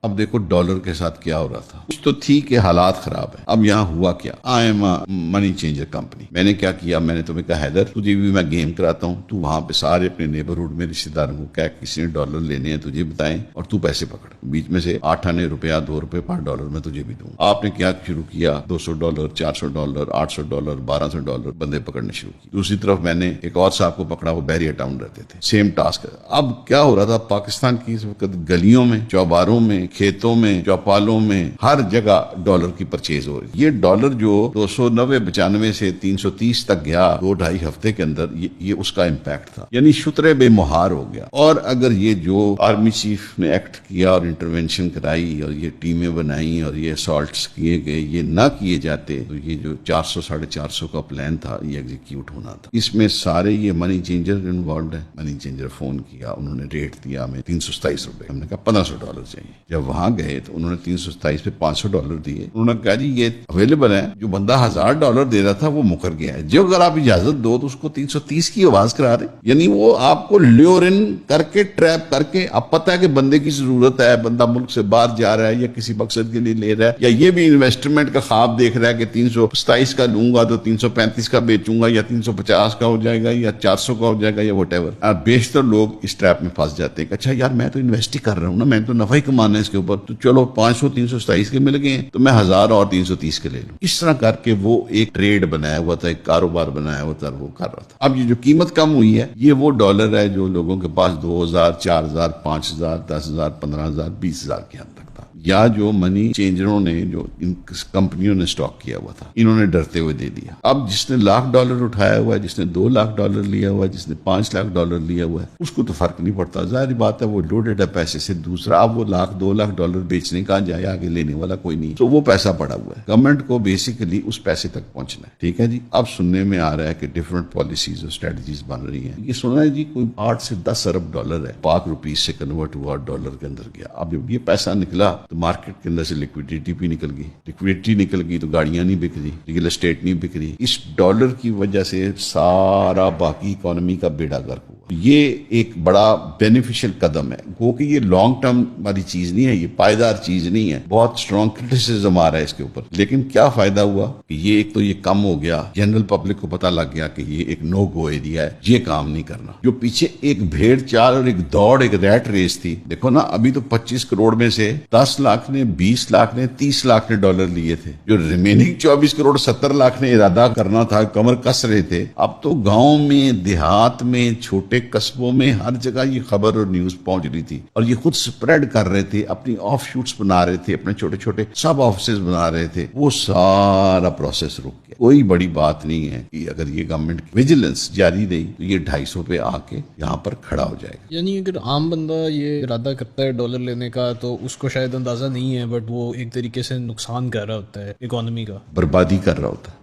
اب دیکھو ڈالر کے ساتھ کیا ہو رہا تھا. کچھ تو تھی کہ حالات خراب ہیں. اب یہاں ہوا کیا, I am money changer company. میں نے کیا کیا, میں نے تمہیں کہا حیدر تجھے بھی میں گیم کراتا ہوں, تو وہاں پہ سارے اپنے نیبرہڈ میں رشتے داروں کو کیا کسی نے ڈالر لینے ہیں تجھے بتائیں, اور تو پیسے پکڑ, بیچ میں سے 8 آنے روپیہ $2 پر ڈالر میں تجھے بھی دوں. آپ نے کیا شروع کیا, $200 $400 $800 $1200 بندے پکڑنے شروع کی. دوسری طرف میں نے ایک اور صاحب کو پکڑا, وہ بیریا ٹاؤن رہتے تھے, سیم ٹاسک. اب کیا ہو رہا تھا, پاکستان کی اس وقت گلیوں میں, چوباروں میں, کھیتوں میں, چوپالوں میں, ہر جگہ ڈالر کی پرچیز ہو رہی. یہ ڈالر جو 290-95 سے 330 تک گیا 2-2.5 ہفتے کے اندر, یہ اس کا امپیکٹ تھا. یعنی شترے بے مہار ہو گیا. اور اگر یہ جو آرمی چیف نے ایکٹ کیا اور انٹرونشن کرائی اور یہ ٹیمیں بنائی اور یہ اسالٹس کیے گئے, یہ نہ کیے جاتے تو یہ جو 400-450 کا پلان تھا یہ ایگزیکیوٹ ہونا تھا. اس میں سارے یہ منی چینجر انوالوڈ ہے. منی چینجر فون کیا, انہوں نے ریٹ دیا ہمیں $327. ہم نے کہا $1500 چاہیے. جب وہاں گئے تو انہوں نے 327 پہ $500 دیے. انہوں نے کہا جی یہ اویلیبل ہے. جو بندہ $1000 دے رہا تھا وہ مکر گیا ہے. جو اگر آپ اجازت دو تو اس کو 330 کی آواز کرا دیں. یعنی وہ آپ کو لیورن کر کے, ٹریپ کر کے, اب پتہ ہے کہ بندے کی ضرورت ہے, بندہ ملک سے باہر جا رہا ہے یا کسی مقصد کے لیے لے رہا ہے, یا یہ بھی انویسٹمنٹ کا خواب دیکھ رہا ہے کہ 327 کا لوں گا تو 335 کا بیچوں گا, یا 350 کا ہو جائے گا, یا 400 کا ہو جائے گا, یا وٹ ایور. بیشتر لوگ اس ٹریپ میں پھنس جاتے ہیں کہ اچھا یار میں تو انویسٹ ہی کر رہا ہوں نا, میں تو نفع ہی کمانا ہے اس کے اوپر, تو چلو 500 327 کے مل گئے ہیں تو میں 1000 اور 330 کے لے لوں. اس طرح کر کے وہ ایک ٹریڈ بنایا ہوا تھا, ایک کاروبار بنایا ہوا تھا, وہ کر رہا تھا. اب یہ جو قیمت کم ہوئی ہے یہ وہ ڈالر ہے جو لوگوں کے پاس 2000 4000 5000 10000 15000 20000 کے حد تک تھا, یا جو منی چینجروں نے جو ان کمپنیوں نے سٹاک کیا ہوا تھا, انہوں نے ڈرتے ہوئے دے دیا. اب جس نے $1,00,000 اٹھایا ہوا ہے, جس نے $2,00,000 لیا ہوا ہے, جس نے $5,00,000 لیا ہوا ہے, اس کو تو فرق نہیں پڑتا. ظاہر بات ہے وہ لوڈیڈ ہے پیسے سے. دوسرا اب وہ $1,00,000 $2,00,000 بیچنے کہاں جائے, آگے لینے والا کوئی نہیں, تو وہ پیسہ پڑا ہوا ہے. گورنمنٹ کو بیسیکلی اس پیسے تک پہنچنا ہے. ٹھیک ہے جی. اب سننے میں آ رہا ہے کہ ڈفرنٹ پالیسیز اور اسٹریٹجیز بن رہی ہیں. یہ سنا ہے جی کوئی $8 سے $10 ارب ہے پاک روپیز سے کنورٹ ہوا ڈالر کے اندر گیا. اب جب یہ پیسہ نکلا تو مارکیٹ کے اندر سے لکویڈیٹی بھی نکل گئی. لکویڈیٹی نکل گئی تو گاڑیاں نہیں بک رہی, ریئل اسٹیٹ نہیں بک رہی. اس ڈالر کی وجہ سے سارا باقی اکانومی کا بیڑا غرق ہوا. یہ ایک بڑا بینیفیشل قدم ہے, گو کہ یہ لانگ ٹرم والی چیز نہیں ہے, یہ پائیدار چیز نہیں ہے. بہت سٹرونگ کرٹیسزم آ رہا ہے اس کے اوپر. لیکن کیا فائدہ ہوا کہ یہ ایک تو یہ کم ہو گیا, جنرل پبلک کو پتہ لگ گیا کہ یہ ایک نو گو ایریا ہے, یہ کام نہیں کرنا. جو پیچھے ایک بھیڑ چال اور ایک دوڑ, ایک ریٹ ریس تھی, دیکھو نا ابھی تو 25 کروڑ میں سے 10 لاکھ نے, 20 لاکھ نے, 30 لاکھ نے ڈالر لیے تھے. جو ریمیننگ 24 کروڑ 70 لاکھ نے ارادہ کرنا تھا, کمر کس رہے تھے. اب تو گاؤں میں, دیہات میں, چھوٹے قصبوں میں, ہر جگہ یہ خبر اور نیوز پہنچ رہی تھی, اور یہ خود سپریڈ کر رہے تھے, اپنی آف شوٹس بنا رہے تھے, اپنے چھوٹے چھوٹے سب آفسز بنا رہے تھے. وہ سارا پروسیس رک گیا. کوئی بڑی بات نہیں ہے کہ اگر یہ گورنمنٹ ویجیلنس جاری رہی تو یہ 250 پہ آ کے یہاں پر کھڑا ہو جائے گا. یعنی اگر عام بندہ یہ ارادہ کرتا ہے ڈالر لینے کا تو اس کو شاید اندازہ نہیں ہے, بٹ وہ ایک طریقے سے نقصان کر رہا ہوتا ہے اکانومی کا, بربادی کر رہا ہوتا ہے.